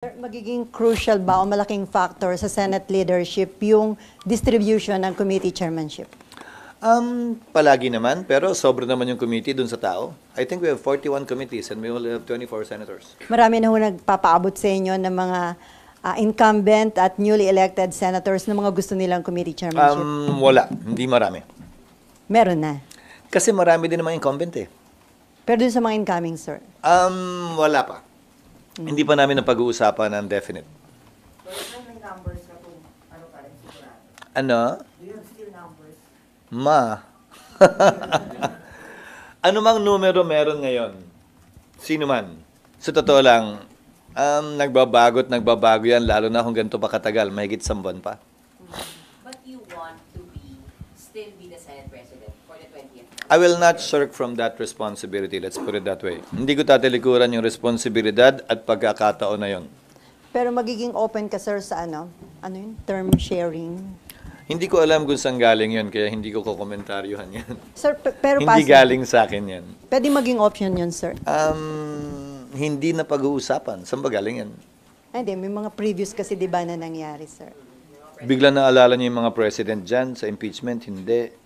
Magiging crucial ba o malaking factor sa Senate leadership yung distribution ng committee chairmanship? Palagi naman, pero sobra naman yung committee dun sa tao. I think we have 41 committees and we only have 24 senators. Marami na ho nagpapaabot sa inyo ng mga incumbent at newly elected senators na mga gusto nilang committee chairmanship. Wala, hindi marami. Meron na. Kasi marami din naman incumbent eh. Pero dun sa mga incoming, sir. Wala pa. Hindi pa namin napag-uusapan ng definite. Pero may numbers na kung ano pa rin sigurado. Ano? Do you have still numbers? Ma. Ano mang numero meron ngayon? Sino man? Sa totoo lang, nagbabago yan, lalo na kung ganito pa katagal, mahigit 1 buwan pa. But you want to still be the Senate President for the 20th? I will not shirk from that responsibility, let's put it that way. Hindi ko tatalikuran yung responsibilidad at pagkakataon na yon. Pero magiging open ka, sir, sa ano yun? Term sharing? Hindi ko alam kung saan galing yon, kaya hindi ko kokomentaryuhan yan. Sir, pero Hindi galing sa akin yan. pwede maging option yun, sir. Hindi na pag-uusapan. Saan ba galing yan? Hindi, may mga previous kasi di ba na nangyari, sir? Bigla naalala niyo yung mga president dyan sa impeachment? Hindi.